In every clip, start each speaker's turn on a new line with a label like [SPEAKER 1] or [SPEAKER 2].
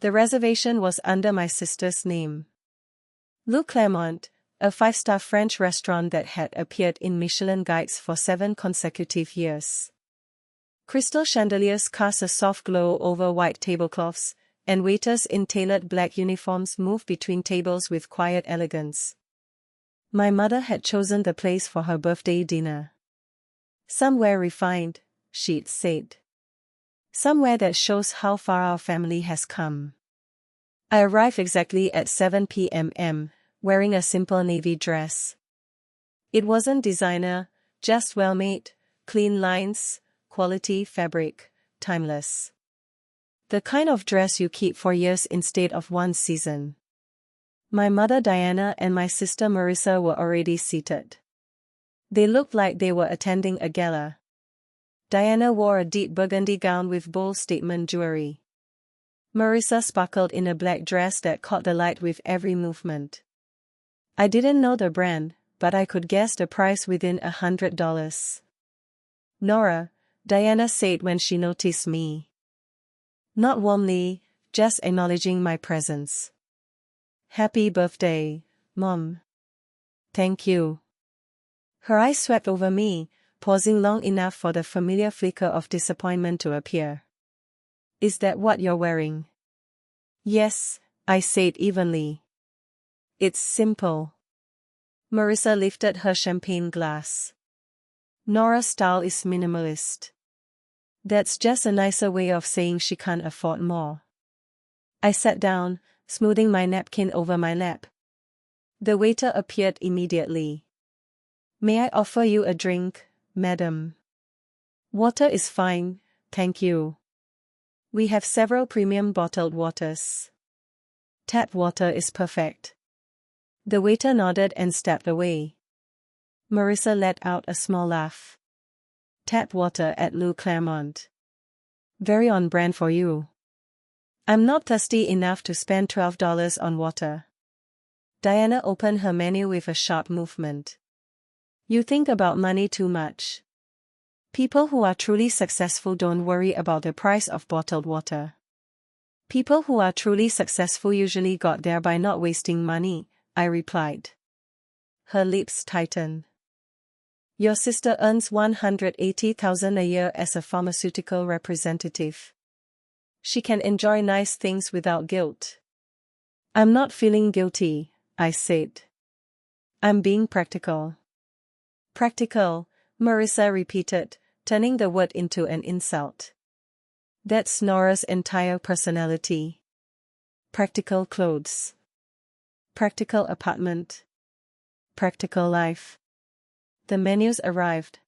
[SPEAKER 1] The reservation was under my sister's name. Le Clairmont, a 5-star French restaurant that had appeared in Michelin guides for 7 consecutive years. Crystal chandeliers cast a soft glow over white tablecloths, and waiters in tailored black uniforms moved between tables with quiet elegance. My mother had chosen the place for her birthday dinner. "Somewhere refined," she'd said. "Somewhere that shows how far our family has come." I arrived exactly at 7 p.m., wearing a simple navy dress. It wasn't designer, just well-made, clean lines, quality fabric, timeless. The kind of dress you keep for years instead of one season. My mother Diana and my sister Marissa were already seated. They looked like they were attending a gala. Diana wore a deep burgundy gown with bold statement jewelry. Marissa sparkled in a black dress that caught the light with every movement. I didn't know the brand, but I could guess the price within $100. "Nora," Diana said when she noticed me. Not warmly, just acknowledging my presence. "Happy birthday, Mom." "Thank you." Her eyes swept over me, pausing long enough for the familiar flicker of disappointment to appear. "Is that what you're wearing?" "Yes," I said evenly. "It's simple." Marissa lifted her champagne glass. "Nora's style is minimalist." That's just a nicer way of saying she can't afford more. I sat down, smoothing my napkin over my lap. The waiter appeared immediately. "May I offer you a drink, madam?" "Water is fine, thank you. We have several premium bottled waters." "Tap water is perfect." The waiter nodded and stepped away. Marissa let out a small laugh. "Tap water at Le Clairmont. Very on brand for you." "I'm not thirsty enough to spend $12 on water." Diana opened her menu with a sharp movement. "You think about money too much. People who are truly successful don't worry about the price of bottled water. People who are truly successful usually got there by not wasting money," I replied. Her lips tightened. "Your sister earns $180,000 a year as a pharmaceutical representative. She can enjoy nice things without guilt." "I'm not feeling guilty," I said. "I'm being practical." "Practical," Marissa repeated, turning the word into an insult. "That's Nora's entire personality. Practical clothes. Practical apartment. Practical life." The menus arrived.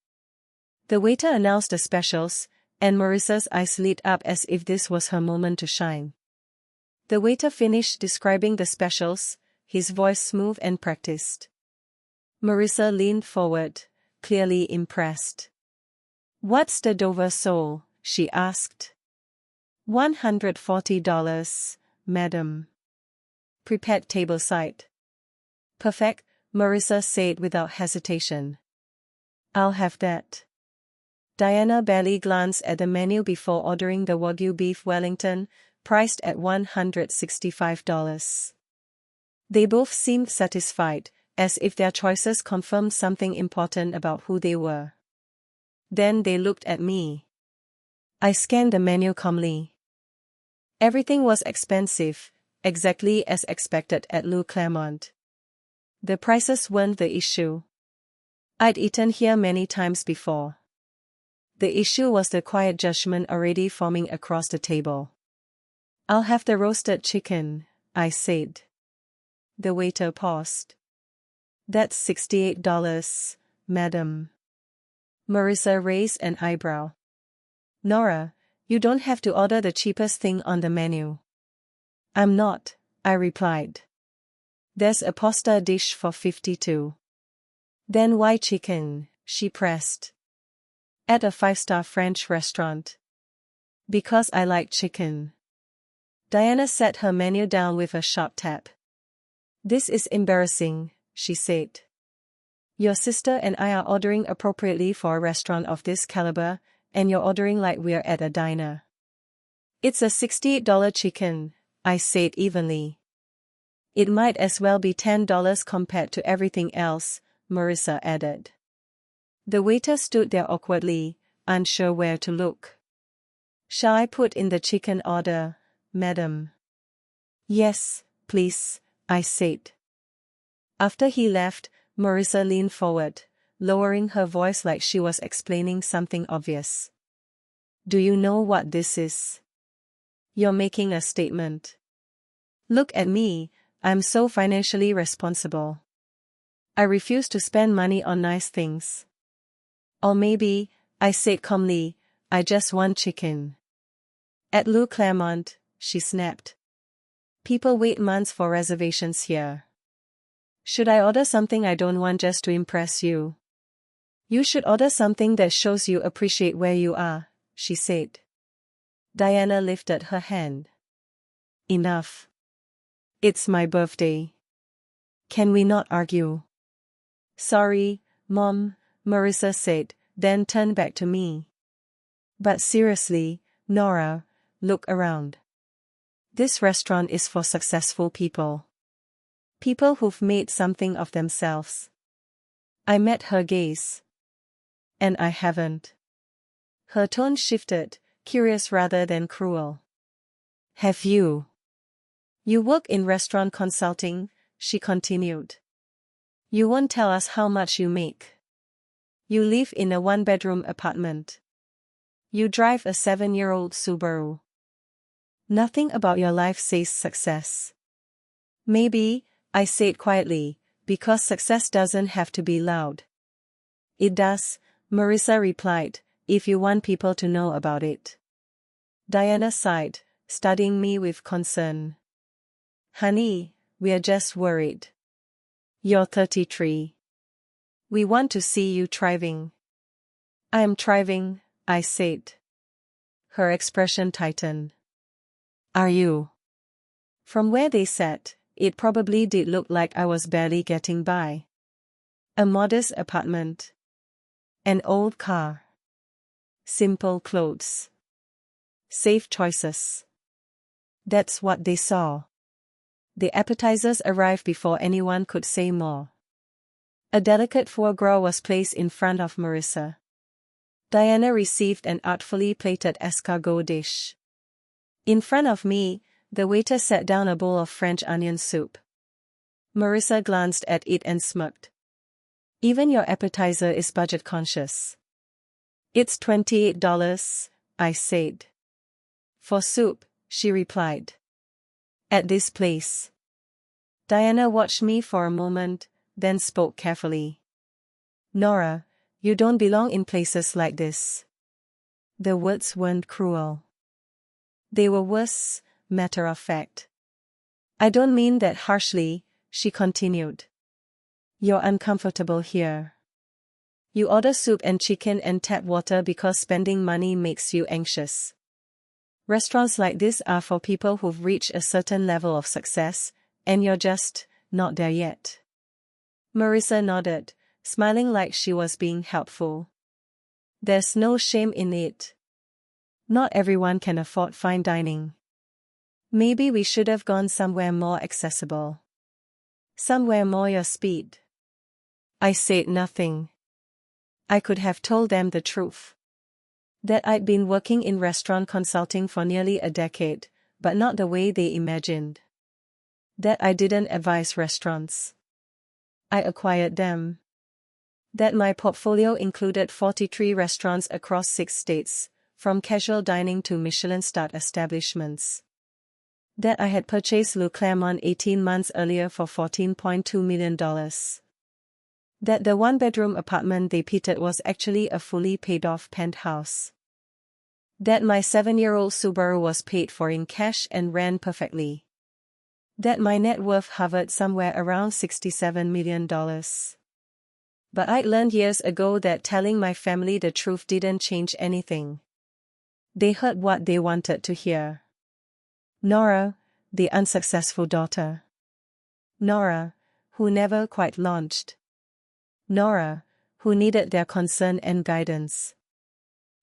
[SPEAKER 1] The waiter announced the specials, and Marissa's eyes lit up as if this was her moment to shine. The waiter finished describing the specials, his voice smooth and practiced. Marissa leaned forward, clearly impressed. "What's the Dover sole?" she asked. $140, madam. Prepared tableside. "Perfect," Marissa said without hesitation. "I'll have that." Diana barely glanced at the menu before ordering the Wagyu beef Wellington, priced at $165. They both seemed satisfied, as if their choices confirmed something important about who they were. Then they looked at me. I scanned the menu calmly. Everything was expensive, exactly as expected at Le Clairmont. The prices weren't the issue. I'd eaten here many times before. The issue was the quiet judgment already forming across the table. "I'll have the roasted chicken," I said. The waiter paused. "That's $68, madam." Marissa raised an eyebrow. "Nora, you don't have to order the cheapest thing on the menu." "I'm not," I replied. "There's a pasta dish for $52. "Then why chicken?" she pressed. "At a 5-star French restaurant." "Because I like chicken." Diana set her menu down with a sharp tap. "This is embarrassing," she said. "Your sister and I are ordering appropriately for a restaurant of this caliber, and you're ordering like we're at a diner." "It's a $68 chicken," I said evenly. It might as well be $10 compared to everything else, Marissa added. The waiter stood there awkwardly, unsure where to look. Shall I put in the chicken order, madam? Yes, please, I said. After he left, Marissa leaned forward, lowering her voice like she was explaining something obvious. Do you know what this is? You're making a statement. Look at me, I'm so financially responsible. I refuse to spend money on nice things. Or maybe, I said calmly, I just want chicken. At Le Clairmont, she snapped. People wait months for reservations here. Should I order something I don't want just to impress you? You should order something that shows you appreciate where you are, she said. Diana lifted her hand. Enough. It's my birthday. Can we not argue? Sorry, Mom, Marissa said, then turned back to me. But seriously, Nora, look around. This restaurant is for successful people. People who've made something of themselves. I met her gaze. And I haven't. Her tone shifted, curious rather than cruel. Have you? You work in restaurant consulting, she continued. You won't tell us how much you make. You live in a one-bedroom apartment. You drive a 7-year-old Subaru. Nothing about your life says success. Maybe, I said quietly, because success doesn't have to be loud. It does, Marissa replied, if you want people to know about it. Diana sighed, studying me with concern. Honey, we're just worried. You're 33. We want to see you thriving. I'm thriving, I said. Her expression tightened. Are you? From where they sat, it probably did look like I was barely getting by. A modest apartment. An old car. Simple clothes. Safe choices. That's what they saw. The appetizers arrived before anyone could say more. A delicate foie gras was placed in front of Marissa. Diana received an artfully plated escargot dish. In front of me, the waiter set down a bowl of French onion soup. Marissa glanced at it and smirked. Even your appetizer is budget-conscious. It's $28, I said. For soup, she replied. At this place. Diana watched me for a moment, then spoke carefully. Nora, you don't belong in places like this. The words weren't cruel. They were worse, matter of fact. I don't mean that harshly, she continued. You're uncomfortable here. You order soup and chicken and tap water because spending money makes you anxious. Restaurants like this are for people who've reached a certain level of success, and you're just not there yet. Marissa nodded, smiling like she was being helpful. There's no shame in it. Not everyone can afford fine dining. Maybe we should have gone somewhere more accessible. Somewhere more your speed. I said nothing. I could have told them the truth. That I'd been working in restaurant consulting for nearly a decade, but not the way they imagined. That I didn't advise restaurants. I acquired them. That my portfolio included 43 restaurants across 6 states, from casual dining to Michelin-starred establishments. That I had purchased Le Clairmont 18 months earlier for $14.2 million. That the one-bedroom apartment they pitted was actually a fully paid-off penthouse. That my 7-year-old Subaru was paid for in cash and ran perfectly. That my net worth hovered somewhere around $67 million. But I'd learned years ago that telling my family the truth didn't change anything. They heard what they wanted to hear. Nora, the unsuccessful daughter. Nora, who never quite launched. Nora, who needed their concern and guidance.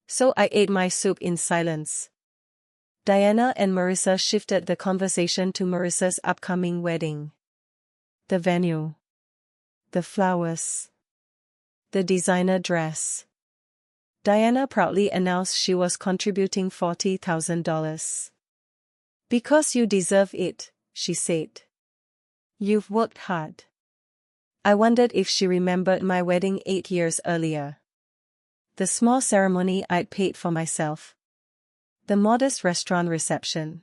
[SPEAKER 1] So I ate my soup in silence. Diana and Marissa shifted the conversation to Marissa's upcoming wedding. The venue. The flowers. The designer dress. Diana proudly announced she was contributing $40,000. Because you deserve it, she said. You've worked hard. I wondered if she remembered my wedding 8 years earlier. The small ceremony I'd paid for myself. The modest restaurant reception.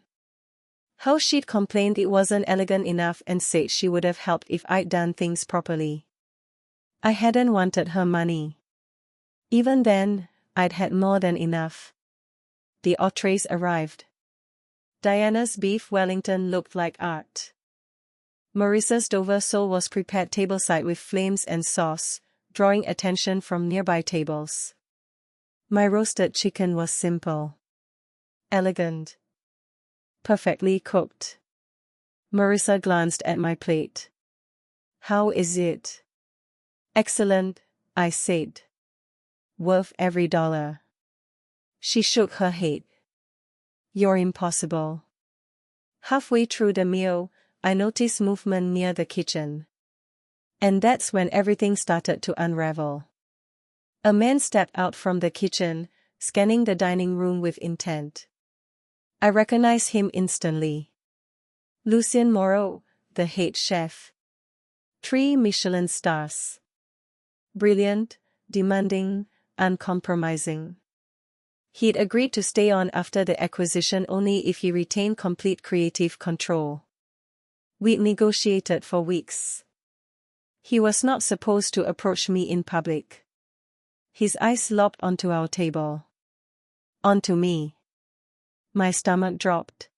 [SPEAKER 1] How she'd complained it wasn't elegant enough and said she would have helped if I'd done things properly. I hadn't wanted her money. Even then, I'd had more than enough. The entrees arrived. Diana's beef Wellington looked like art. Marissa's Dover sole was prepared tableside with flames and sauce, drawing attention from nearby tables. My roasted chicken was simple. Elegant. Perfectly cooked. Marissa glanced at my plate. How is it? Excellent, I said. Worth every dollar. She shook her head. You're impossible. Halfway through the meal, I noticed movement near the kitchen. And that's when everything started to unravel. A man stepped out from the kitchen, scanning the dining room with intent. I recognized him instantly. Lucien Moreau, the head chef. 3 Michelin stars. Brilliant, demanding, uncompromising. He'd agreed to stay on after the acquisition only if he retained complete creative control. We'd negotiated for weeks. He was not supposed to approach me in public. His eyes locked onto our table. Onto me. My stomach dropped.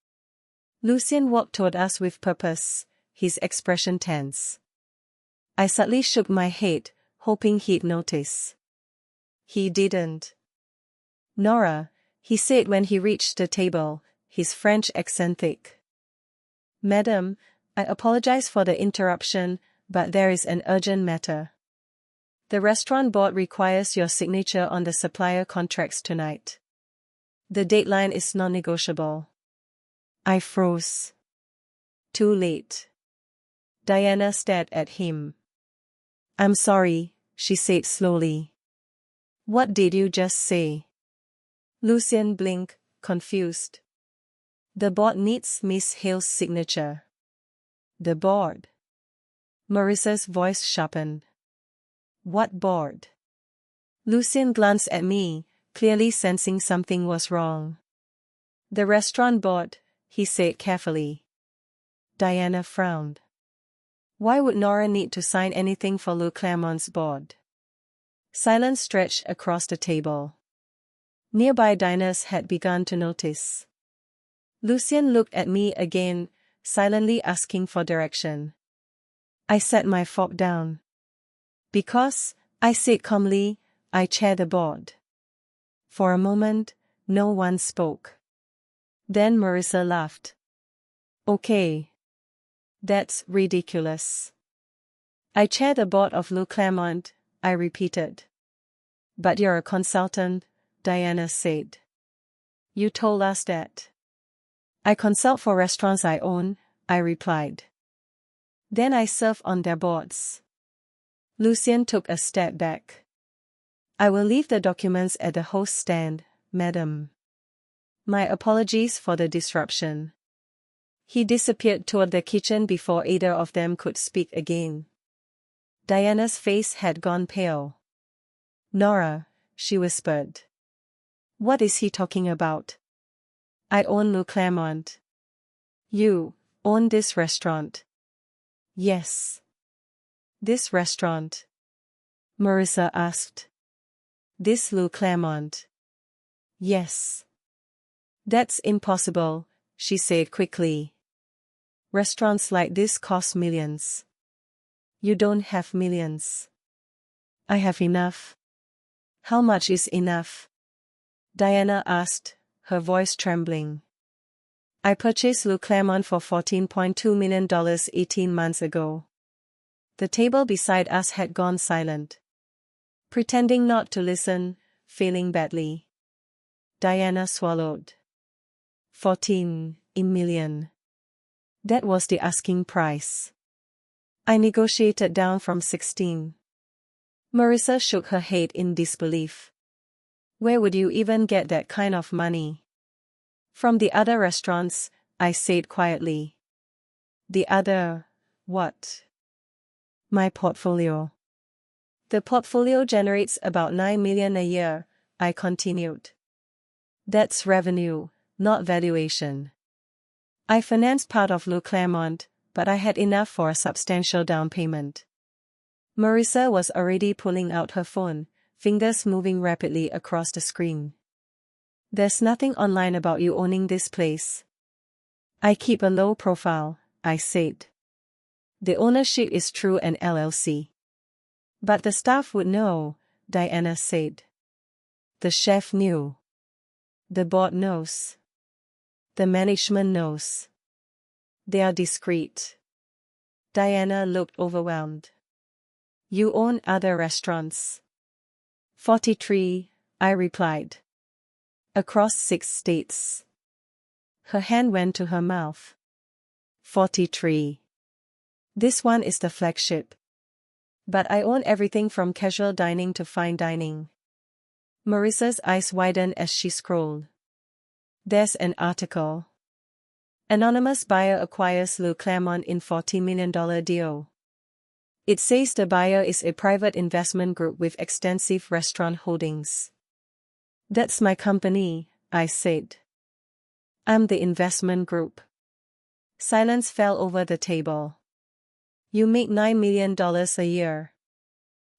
[SPEAKER 1] Lucien walked toward us with purpose, his expression tense. I subtly shook my head, hoping he'd notice. He didn't. Nora, he said when he reached the table, his French accent thick. Madam, I apologize for the interruption, but there is an urgent matter. The restaurant board requires your signature on the supplier contracts tonight. The deadline is non-negotiable. I froze. Too late. Diana stared at him. I'm sorry, she said slowly. What did you just say? Lucien blinked, confused. The board needs Miss Hale's signature. The board. Marissa's voice sharpened. What board? Lucien glanced at me, clearly sensing something was wrong. The restaurant board, he said carefully. Diana frowned. Why would Nora need to sign anything for Clairmont's board? Silence stretched across the table. Nearby diners had begun to notice. Lucien looked at me again, silently asking for direction. I set my fork down. Because, I said calmly, I chair the board. For a moment, no one spoke. Then Marissa laughed. Okay. That's ridiculous. I chair the board of Clairmont, I repeated. But you're a consultant, Diana said. You told us that. I consult for restaurants I own, I replied. Then I serve on their boards. Lucien took a step back. I will leave the documents at the host stand, madam. My apologies for the disruption. He disappeared toward the kitchen before either of them could speak again. Diana's face had gone pale. Nora, she whispered. What is he talking about? I own Clairmont. You own this restaurant? Yes. This restaurant? Marissa asked. This Clairmont? Yes. That's impossible, she said quickly. Restaurants like this cost millions. You don't have millions. I have enough. How much is enough? Diana asked, her voice trembling. I purchased Clairmont for $14.2 million 18 months ago. The table beside us had gone silent. Pretending not to listen, failing badly. Diana swallowed. 14 million. That was the asking price. I negotiated down from 16. Marissa shook her head in disbelief. Where would you even get that kind of money? From the other restaurants, I said quietly. The other, what? My portfolio. The portfolio generates about 9 million a year, I continued. That's revenue, not valuation. I financed part of Clairmont, but I had enough for a substantial down payment. Marissa was already pulling out her phone, fingers moving rapidly across the screen. There's nothing online about you owning this place. I keep a low profile, I said. The ownership is through an LLC. But the staff would know, Diana said. The chef knew. The board knows. The management knows. They are discreet. Diana looked overwhelmed. You own other restaurants. 43, I replied. Across 6 states. Her hand went to her mouth. 43. This one is the flagship. But I own everything from casual dining to fine dining. Marissa's eyes widened as she scrolled. There's an article. Anonymous buyer acquires Clairmont in $40 million deal. It says the buyer is a private investment group with extensive restaurant holdings. That's my company, I said. I'm the investment group. Silence fell over the table. You make $9 million a year?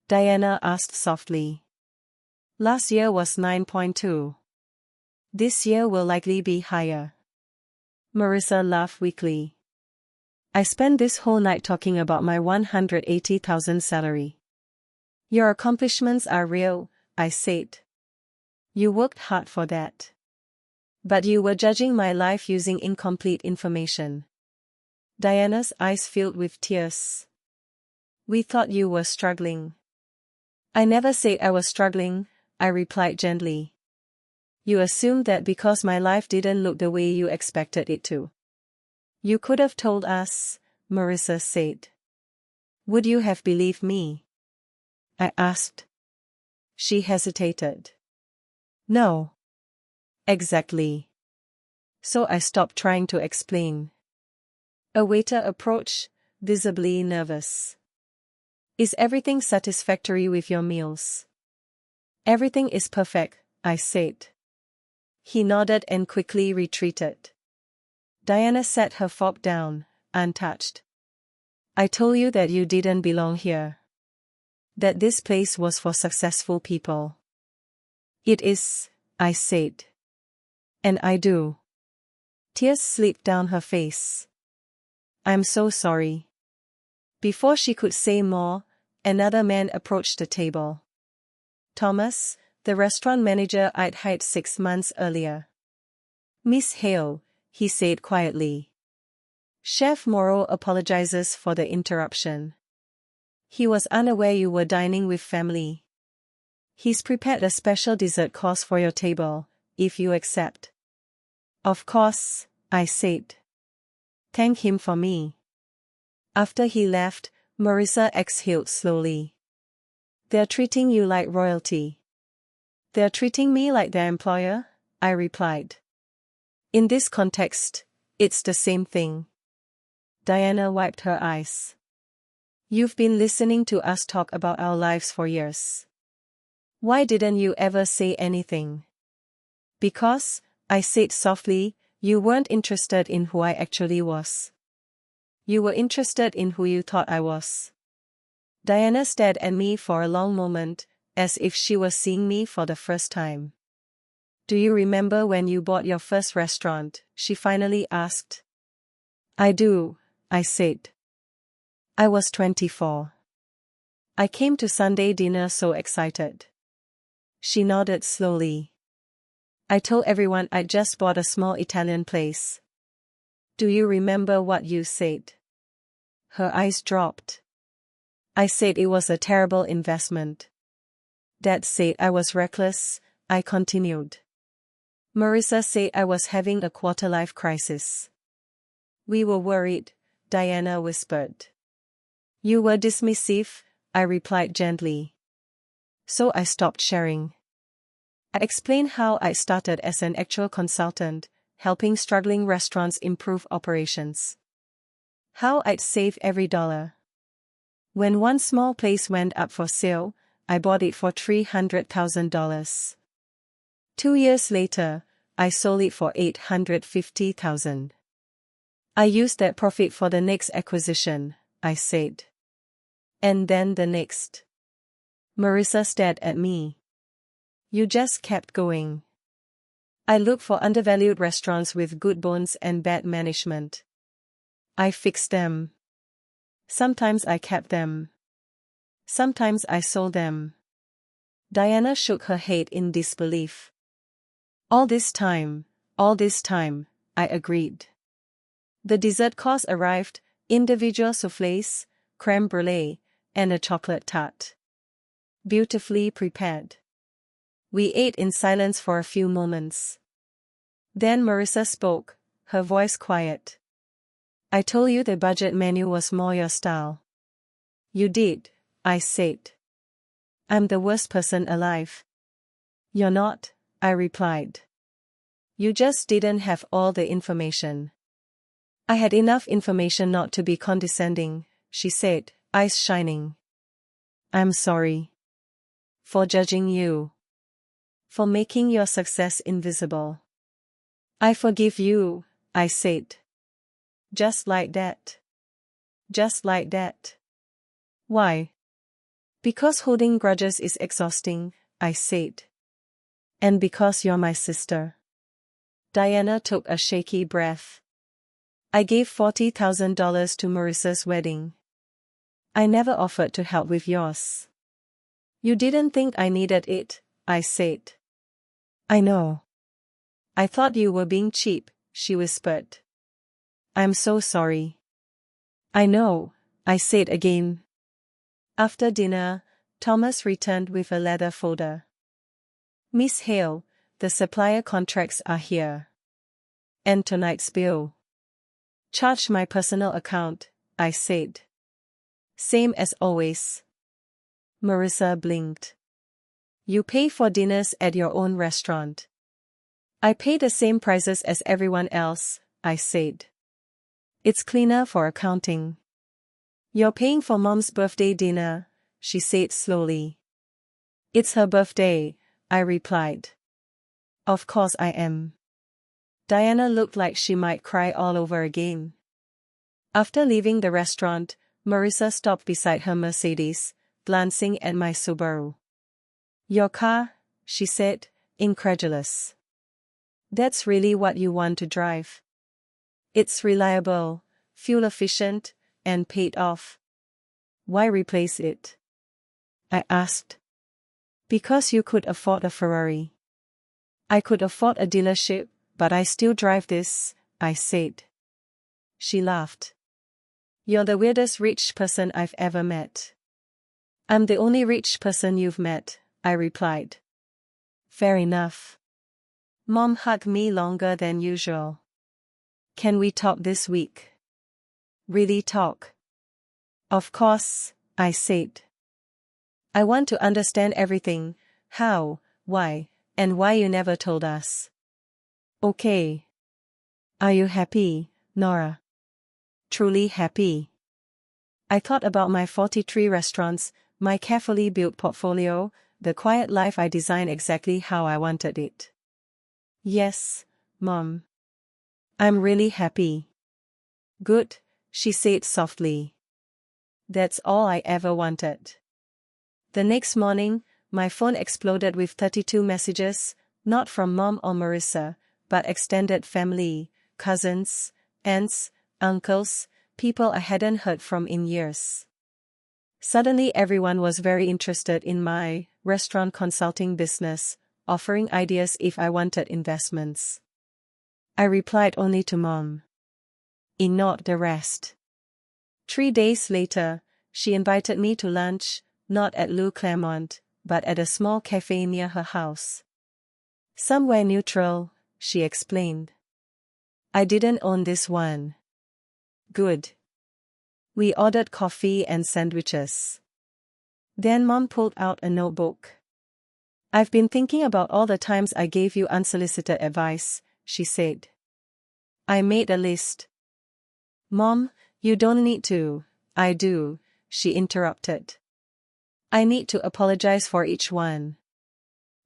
[SPEAKER 1] Diana asked softly. Last year was 9.2. This year will likely be higher. Marissa laughed weakly. I spent this whole night talking about my $180,000 salary. Your accomplishments are real, I said. You worked hard for that. But you were judging my life using incomplete information. Diana's eyes filled with tears. We thought you were struggling. I never said I was struggling, I replied gently. You assumed that because my life didn't look the way you expected it to. You could have told us, Marissa said. Would you have believed me? I asked. She hesitated. No. Exactly. So I stopped trying to explain. A waiter approached, visibly nervous. Is everything satisfactory with your meals? Everything is perfect, I said. He nodded and quickly retreated. Diana set her fork down, untouched. I told you that you didn't belong here. That this place was for successful people. It is, I said. And I do. Tears slipped down her face. I'm so sorry. Before she could say more, another man approached the table. Thomas, the restaurant manager I'd hired 6 months earlier. Miss Hale, he said quietly. Chef Morrow apologizes for the interruption. He was unaware you were dining with family. He's prepared a special dessert course for your table, if you accept. Of course, I said. Thank him for me. After he left, Marissa exhaled slowly. They're treating you like royalty. They're treating me like their employer, I replied. In this context, it's the same thing. Diana wiped her eyes. You've been listening to us talk about our lives for years. Why didn't you ever say anything? Because, I said softly, you weren't interested in who I actually was. You were interested in who you thought I was. Diana stared at me for a long moment, as if she was seeing me for the first time. Do you remember when you bought your first restaurant? She finally asked. I do, I said. I was 24. I came to Sunday dinner so excited. She nodded slowly. I told everyone I'd just bought a small Italian place. Do you remember what you said? Her eyes dropped. I said it was a terrible investment. Dad said I was reckless, I continued. Marissa said I was having a quarter-life crisis. We were worried, Diana whispered. You were dismissive, I replied gently. So I stopped sharing. I explained how I started as an actual consultant, helping struggling restaurants improve operations. How I'd save every dollar. When one small place went up for sale, I bought it for $300,000. 2 years later, I sold it for $850,000. I used that profit for the next acquisition, I said. And then the next. Marissa stared at me. You just kept going. I looked for undervalued restaurants with good bones and bad management. I fixed them. Sometimes I kept them. Sometimes I sold them. Diana shook her head in disbelief. All this time, I agreed. The dessert course arrived, individual soufflés, crème brûlée, and a chocolate tart. Beautifully prepared. We ate in silence for a few moments. Then Marissa spoke, her voice quiet. I told you the budget menu was more your style. You did, I said. I'm the worst person alive. You're not, I replied. You just didn't have all the information. I had enough information not to be condescending, she said, eyes shining. I'm sorry. For judging you. For making your success invisible. I forgive you, I said. Just like that. Just like that. Why? Because holding grudges is exhausting, I said. And because you're my sister. Diana took a shaky breath. I gave $40,000 to Marissa's wedding. I never offered to help with yours. You didn't think I needed it, I said. I know. I thought you were being cheap, she whispered. I'm so sorry. I know, I said again. After dinner, Thomas returned with a leather folder. Miss Hale, the supplier contracts are here. And tonight's bill. Charge my personal account, I said. Same as always. Marissa blinked. You pay for dinners at your own restaurant. I pay the same prices as everyone else, I said. It's cleaner for accounting. You're paying for Mom's birthday dinner, she said slowly. It's her birthday, I replied. Of course I am. Diana looked like she might cry all over again. After leaving the restaurant, Marissa stopped beside her Mercedes, glancing at my Subaru. Your car, she said, incredulous. That's really what you want to drive. It's reliable, fuel efficient, and paid off. Why replace it? I asked. Because you could afford a Ferrari. I could afford a dealership, but I still drive this, I said. She laughed. You're the weirdest rich person I've ever met. I'm the only rich person you've met, I replied. Fair enough. Mom hugged me longer than usual. Can we talk this week? Really talk? Of course, I said. I want to understand everything, how, why, and why you never told us. Okay. Are you happy, Nora? Truly happy. I thought about my 43 restaurants, my carefully built portfolio, the quiet life I designed exactly how I wanted it. Yes, Mom. I'm really happy. Good, she said softly. That's all I ever wanted. The next morning, my phone exploded with 32 messages, not from Mom or Marissa, but extended family, cousins, aunts, uncles, people I hadn't heard from in years. Suddenly everyone was very interested in my restaurant consulting business, offering ideas if I wanted investments. I replied only to Mom. Ignored the rest. 3 days later, she invited me to lunch, not at Clairmont, but at a small cafe near her house. Somewhere neutral, she explained. I didn't own this one. Good. We ordered coffee and sandwiches. Then Mom pulled out a notebook. I've been thinking about all the times I gave you unsolicited advice, she said. I made a list. Mom, you don't need to. I do, she interrupted. I need to apologize for each one.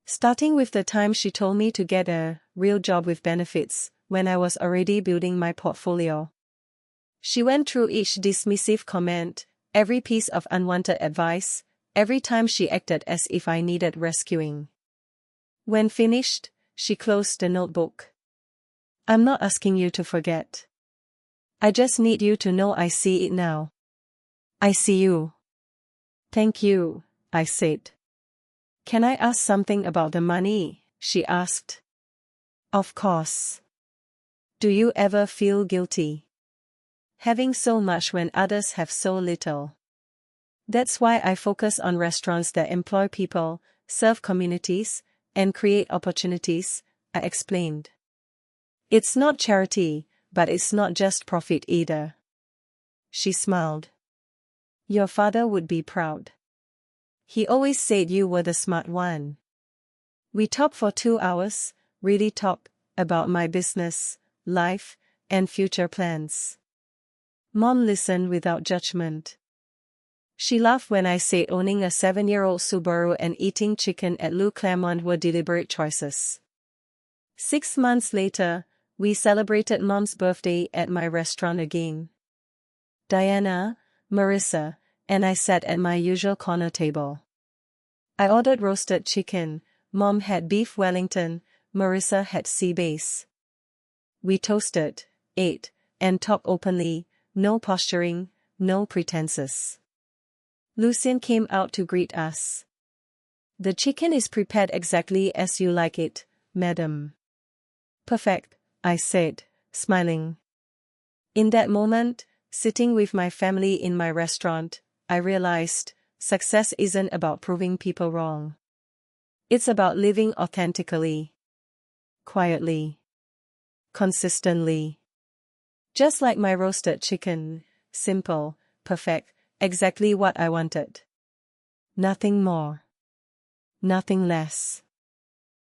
[SPEAKER 1] Starting with the time she told me to get a real job with benefits, when I was already building my portfolio. She went through each dismissive comment, every piece of unwanted advice, every time she acted as if I needed rescuing. When finished, she closed the notebook. I'm not asking you to forget. I just need you to know I see it now. I see you. Thank you, I said. Can I ask something about the money? She asked. Of course. Do you ever feel guilty? Having so much when others have so little. That's why I focus on restaurants that employ people, serve communities, and create opportunities, I explained. It's not charity, but it's not just profit either. She smiled. Your father would be proud. He always said you were the smart one. We talked for 2 hours, really talked about my business, life, and future plans. Mom listened without judgment. She laughed when I said owning a 7-year-old Subaru and eating chicken at Clairmont were deliberate choices. 6 months later, we celebrated Mom's birthday at my restaurant again. Diana, Marissa, and I sat at my usual corner table. I ordered roasted chicken, Mom had beef Wellington, Marissa had sea bass. We toasted, ate, and talked openly, no posturing, no pretenses. Lucien came out to greet us. The chicken is prepared exactly as you like it, madam. Perfect, I said, smiling. In that moment, sitting with my family in my restaurant, I realized, success isn't about proving people wrong. It's about living authentically. Quietly. Consistently. Just like my roasted chicken, simple, perfect, exactly what I wanted. Nothing more. Nothing less.